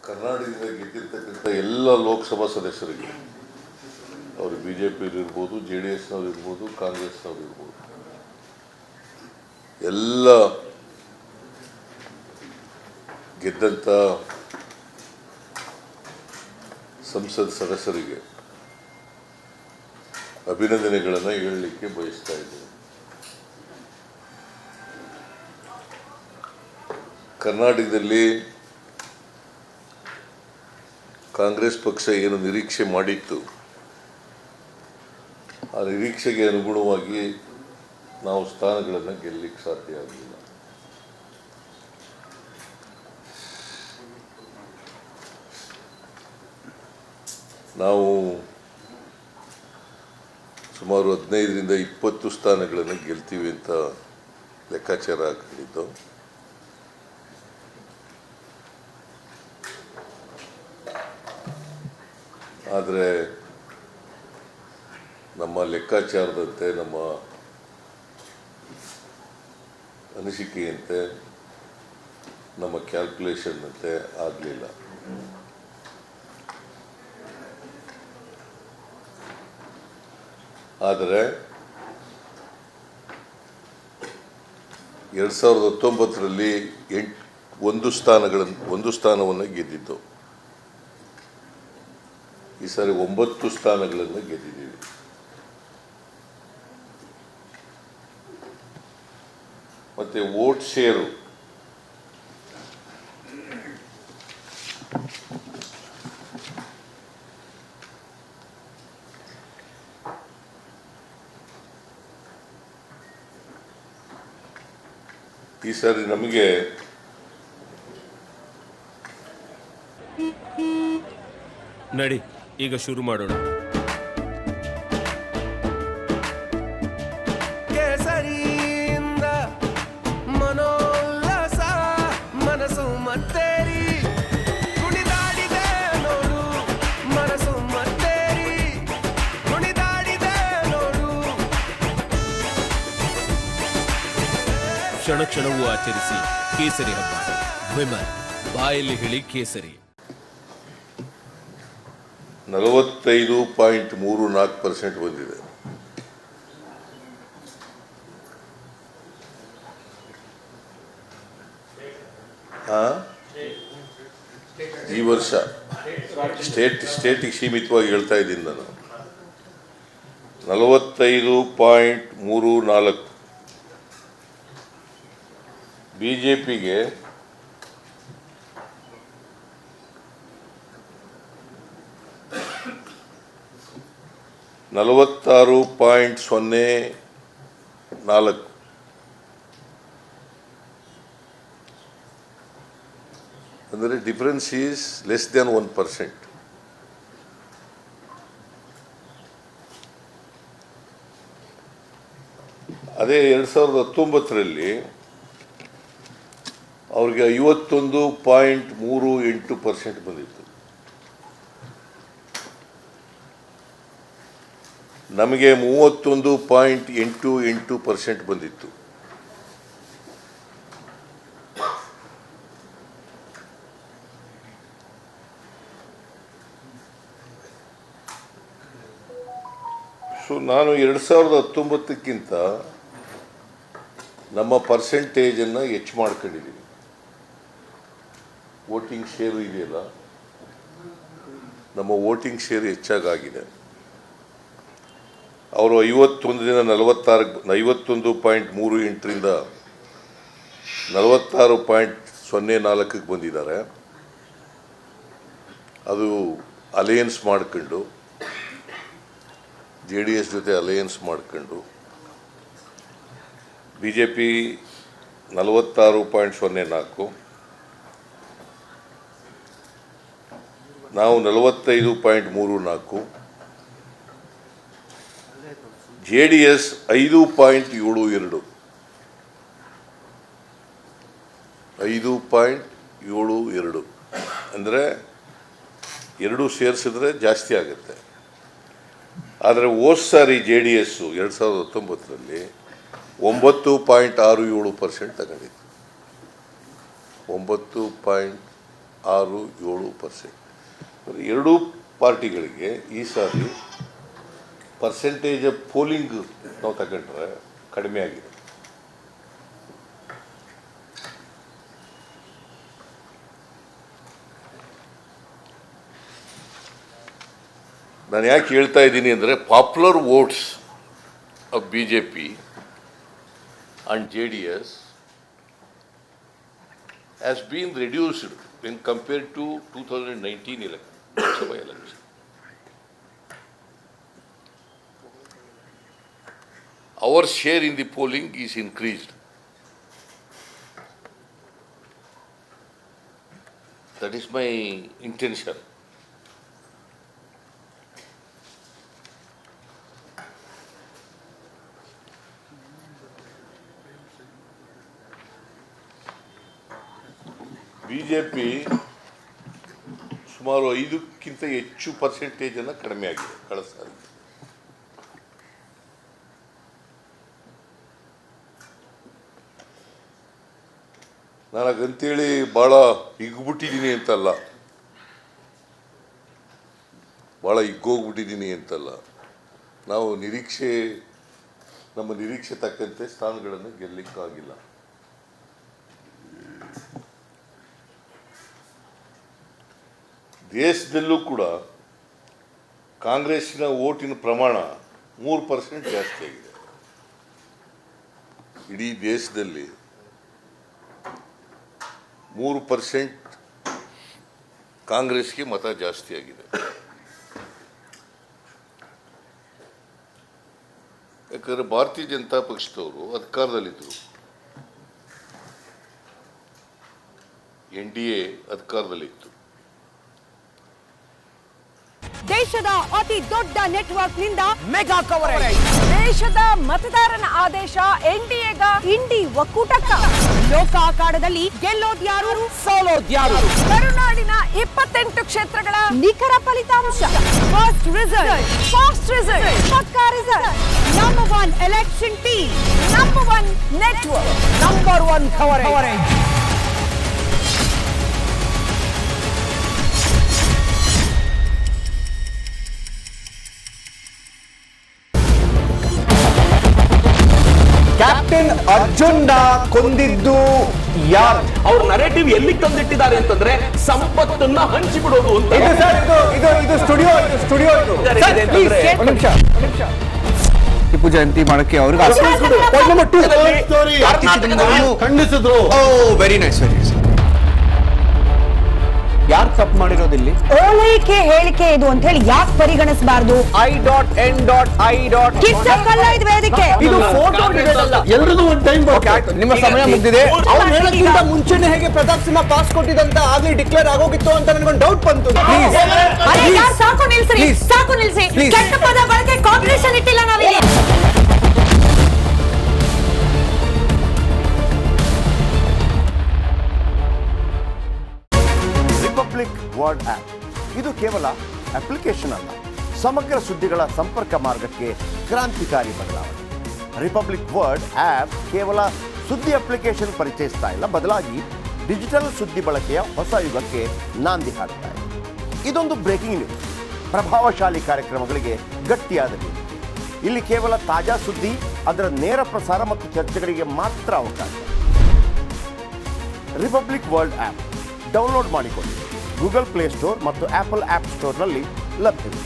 ಕರ್ನಾಟಕದಿಂದ ಗೆದ್ದಿರ್ತಕ್ಕಂಥ ಎಲ್ಲ ಲೋಕಸಭಾ ಸದಸ್ಯರಿಗೆ ಅವರು ಬಿಜೆಪಿಯವರು ಇರ್ಬೋದು, JDSನವ್ರು ಇರ್ಬೋದು, ಕಾಂಗ್ರೆಸ್ನವ್ರು ಇರ್ಬೋದು, ಎಲ್ಲ ಗೆದ್ದಂಥ ಸಂಸತ್ ಸದಸ್ಯರಿಗೆ ಅಭಿನಂದನೆಗಳನ್ನು ಹೇಳಲಿಕ್ಕೆ ಬಯಸ್ತಾ ಇದ್ದೇನೆ. ಕರ್ನಾಟಕದಲ್ಲಿ ಕಾಂಗ್ರೆಸ್ ಪಕ್ಷ ಏನು ನಿರೀಕ್ಷೆ ಮಾಡಿತ್ತು, ಆ ನಿರೀಕ್ಷೆಗೆ ಅನುಗುಣವಾಗಿ ನಾವು ಸ್ಥಾನಗಳನ್ನು ಗೆಲ್ಲಲಿಕ್ಕೆ ಸಾಧ್ಯ ಆಗಲಿಲ್ಲ. ನಾವು ಸುಮಾರು 15ರಿಂದ 20 ಸ್ಥಾನಗಳನ್ನು ಗೆಲ್ತೀವಿ ಅಂತ ಲೆಕ್ಕಾಚಾರ ಹಾಕೊಂಡಿದ್ದು. ಆದರೆ ನಮ್ಮ ಲೆಕ್ಕಾಚಾರದಂತೆ, ನಮ್ಮ ಅನಿಸಿಕೆಯಂತೆ, ನಮ್ಮ ಕ್ಯಾಲ್ಕುಲೇಷನ್ನಂತೆ ಆಗಲಿಲ್ಲ. ಆದರೆ 2019ರಲ್ಲಿ ಒಂದು ಸ್ಥಾನವನ್ನು ಗೆದ್ದಿದ್ದು. ಈ ಸಾರಿ 9 ಸ್ಥಾನಗಳನ್ನು ಗೆದ್ದಿದ್ದೀವಿ. ಮತ್ತೆ ವೋಟ್ ಶೇರು ಈ ಸಾರಿ ನಮಗೆ ನಡಿ ಈಗ ಶುರು ಮಾಡೋಣ. ಕೇಸರಿಯಿಂದ ಮನೋಲ್ಲಾಸ ಮನಸ್ಸು ಮತ್ತೇರಿ ಕುಣಿದಾಡಿದೆ ನೋಡು, ಮನಸ್ಸು ಮತ್ತೇರಿ ಕುಣಿದಾಡಿದೆ ನೋಡು. ಕ್ಷಣ ಕ್ಷಣವೂ ಆಚರಿಸಿ ಕೇಸರಿ ಹಬ್ಬ. ವಿಮಲ್ ಬಾಯಲ್ಲಿ ಹೇಳಿ ಕೇಸರಿ. 45.34% ಬಂದಿದೆ. ಈ ವರ್ಷ ಸ್ಟೇಟಿಗೆ ಸೀಮಿತವಾಗಿ ಹೇಳ್ತಾ ಇದ್ದೀನಿ ನಾನು. 45.34. ಬಿಜೆಪಿಗೆ 46.04. ಅಂದರೆ ಡಿಫರೆನ್ಸ್ ಈಸ್ ಲೆಸ್ ದ್ಯಾನ್ 1%. ಅದೇ 2019ರಲ್ಲಿ ಅವ್ರಿಗೆ 51.38% ಬಂದಿತ್ತು. ನಮಗೆ 31.88% ಬಂದಿತ್ತು. ಸೊ ನಾನು 2019ಕ್ಕಿಂತ ನಮ್ಮ ಪರ್ಸೆಂಟೇಜನ್ನು ಹೆಚ್ಚು ಮಾಡ್ಕೊಂಡಿದ್ದೀನಿ. ವೋಟಿಂಗ್ ಶೇರು ಇದೆಯಲ್ಲ, ನಮ್ಮ ವೋಟಿಂಗ್ ಶೇರ್ ಹೆಚ್ಚಾಗಿದೆ. ಅವರು 51.38ರಿಂದ 46.04ಕ್ಕೆ ಬಂದಿದ್ದಾರೆ. ಅದು ಅಲಯನ್ಸ್ ಮಾಡ್ಕೊಂಡು, JDS ಜೊತೆ ಅಲಯನ್ಸ್ ಮಾಡ್ಕೊಂಡು, BJP 46.04, ನಾವು 45.34, JDS 5.72. 5.72 ಅಂದರೆ 2 ಸೇರಿಸಿದ್ರೆ ಜಾಸ್ತಿ ಆಗುತ್ತೆ. ಆದರೆ ಹೋದ ಸಾರಿ JDS 2019ರಲ್ಲಿ 9.67% ತಗೊಂಡಿತ್ತು. 9.67 6-7%. ಎರಡೂ ಪಾರ್ಟಿಗಳಿಗೆ ಈ ಸಾರಿ ಪರ್ಸೆಂಟೇಜ್ ಪೋಲಿಂಗ್ ನಾವು ತಗೊಂಡ್ರೆ ಕಡಿಮೆ ಆಗಿದೆ. ನಾನು ಯಾಕೆ ಹೇಳ್ತಾ ಇದ್ದೀನಿ ಅಂದರೆ popular votes of BJP and JDS has been reduced when compared to 2019 election. Our share in the polling is increased. That is my intention. BJP ಸುಮಾರು 5ಕ್ಕಿಂತ ಹೆಚ್ಚು ಪರ್ಸೆಂಟೇಜನ್ನು ಕಡಿಮೆ ಆಗಿದೆ ಕಳೆದ ಸಾರಿ. ನನಗಂತೇಳಿ ಭಾಳ ಹಿಗ್ಬಿಟ್ಟಿದ್ದೀನಿ ಅಂತಲ್ಲ, ಭಾಳ ಹಿಗ್ಗೋಗ್ಬಿಟ್ಟಿದ್ದೀನಿ ಅಂತಲ್ಲ. ನಾವು ನಮ್ಮ ನಿರೀಕ್ಷೆ ತಕ್ಕಂತೆ ಸ್ಥಾನಗಳನ್ನು ಗೆಲ್ಲಲಿಕ್ಕಾಗಿಲ್ಲ. ದೇಶದಲ್ಲೂ ಕೂಡ ಕಾಂಗ್ರೆಸ್ಸಿನ ಓಟಿನ ಪ್ರಮಾಣ 3% ಜಾಸ್ತಿ ಆಗಿದೆ. ಇಡೀ ದೇಶದಲ್ಲಿ 3% ಕಾಂಗ್ರೆಸ್ಗೆ ಮತ ಜಾಸ್ತಿ ಆಗಿದೆ. ಯಾಕಂದರೆ ಭಾರತೀಯ ಜನತಾ ಪಕ್ಷದವರು ಅಧಿಕಾರದಲ್ಲಿದ್ದರು, NDA ಅಧಿಕಾರದಲ್ಲಿತ್ತು. ದೇಶದ ಅತಿ ದೊಡ್ಡ ನೆಟ್ವರ್ಕ್ ನಿಂದ ಮೆಗಾ ಕವರೇಜ್. ದೇಶದ ಮತದಾರನ ಆದೇಶ NDAಗ ಇಂಡಿ ಒಕ್ಕೂಟಕ್ಕ. ಲೋಕ ಅಖಾಡದಲ್ಲಿ ಗೆಲ್ಲೋದ್ಯಾರು ಸೋಲೋದ್ಯಾರು. ಕರುನಾಡಿನ 28 ಕ್ಷೇತ್ರಗಳ ನಿಖರ ಫಲಿತಾಂಶ. ಫಾಸ್ಟ್ ರಿಸಲ್ಟ್, ಪಕ್ಕಾ result. Number 1 election team, number 1 network, number 1 coverage. Captain Arjun ಕೊಂದಿದ್ದು ಯಾರು? ಅವ್ರ ನರೇಟಿವ್ ಎಲ್ಲಿ ತಂದಿಟ್ಟಿದ್ದಾರೆ ಅಂತಂದ್ರೆ ಸಂಪತ್ತನ್ನ ಹಂಚಿಬಿಡೋದು ಅಂತ. ಇದು ಸ್ಟುಡಿಯೋ ಟಿಪ್ಪು ಜಯಂತಿ ಮಾಡಕ್ಕೆ ಅವ್ರಿಗೆ ಖಂಡಿಸಿದ್ರು. Very nice. ಯಾರು ತಪ್ಪು ಮಾಡಿರೋದಿಲ್ಲಿ? ಓಲೈಕೆ ಹೇಳಿಕೆ ಇದು ಅಂತ ಹೇಳಿ ಯಾಕೆ ಪರಿಗಣಿಸಬಾರದು? I.N.I. ಇದು ವೇದಿಕೆ. ಇದು ಫೋಟೋ ಎಲ್ರಿಗೂ ಒಂದು ಟೈಮ್. ನಿಮ್ಮ ಸಮಯ ಮುಗಿದಿದೆ. ಅವ್ರು ಹೇಳಕ್ಕಿಂತ ಮುಂಚೆನೆ ಹೇಗೆ ಪ್ರತಾಪ್ ಸಿಂಹ ಪಾಸ್ ಕೊಟ್ಟಿದಂತ ಆಗ್ಲಿ ಡಿಕ್ಲೇರ್ ಆಗೋಗಿತ್ತು ಅಂತ ನನಗೊಂದು ಡೌಟ್ ಬಂತು. ಸಾಕು ನಿಲ್ಸಿ. ಕೆಟ್ಟ ಪದ ಬಳಕೆ ಕಾಂಪಿಟೇಷನ್ ಇಟ್ಟಿಲ್ಲ ನಾವಿಲ್ಲಿ. ರಿಪಬ್ಲಿಕ್ ವರ್ಡ್ ಆಪ್ ಇದು ಕೇವಲ ಅಪ್ಲಿಕೇಶನ್ ಅಲ್ಲ, ಸಮಗ್ರ ಸುದ್ದಿಗಳ ಸಂಪರ್ಕ ಮಾರ್ಗಕ್ಕೆ ಕ್ರಾಂತಿಕಾರಿ ಬದಲಾವಣೆ. ರಿಪಬ್ಲಿಕ್ ವರ್ಡ್ ಆಪ್ ಕೇವಲ ಸುದ್ದಿ ಅಪ್ಲಿಕೇಶನ್ ಪರಿಚಯಿಸ್ತಾ ಇಲ್ಲ, ಬದಲಾಗಿ ಡಿಜಿಟಲ್ ಸುದ್ದಿ ಬಳಕೆಯ ಹೊಸ ಯುಗಕ್ಕೆ ನಾಂದಿ ಹಾಡ್ತಾ ಇದೆ. ಇದೊಂದು ಬ್ರೇಕಿಂಗ್ ನ್ಯೂಸ್, ಪ್ರಭಾವಶಾಲಿ ಕಾರ್ಯಕ್ರಮಗಳಿಗೆ ಗಟ್ಟಿಯಾದ ನ್ಯೂಸ್. ಇಲ್ಲಿ ಕೇವಲ ತಾಜಾ ಸುದ್ದಿ, ಅದರ ನೇರ ಪ್ರಸಾರ ಮತ್ತು ಚರ್ಚೆಗಳಿಗೆ ಮಾತ್ರ ಅವಕಾಶ. ರಿಪಬ್ಲಿಕ್ ವರ್ಲ್ಡ್ ಆ್ಯಪ್ ಡೌನ್ಲೋಡ್ ಮಾಡಿಕೊಳ್ಳಿ. ಗೂಗಲ್ ಪ್ಲೇ ಸ್ಟೋರ್ ಮತ್ತು ಆಪಲ್ ಆ್ಯಪ್ ಸ್ಟೋರ್ನಲ್ಲಿ ಲಭ್ಯವಿದೆ.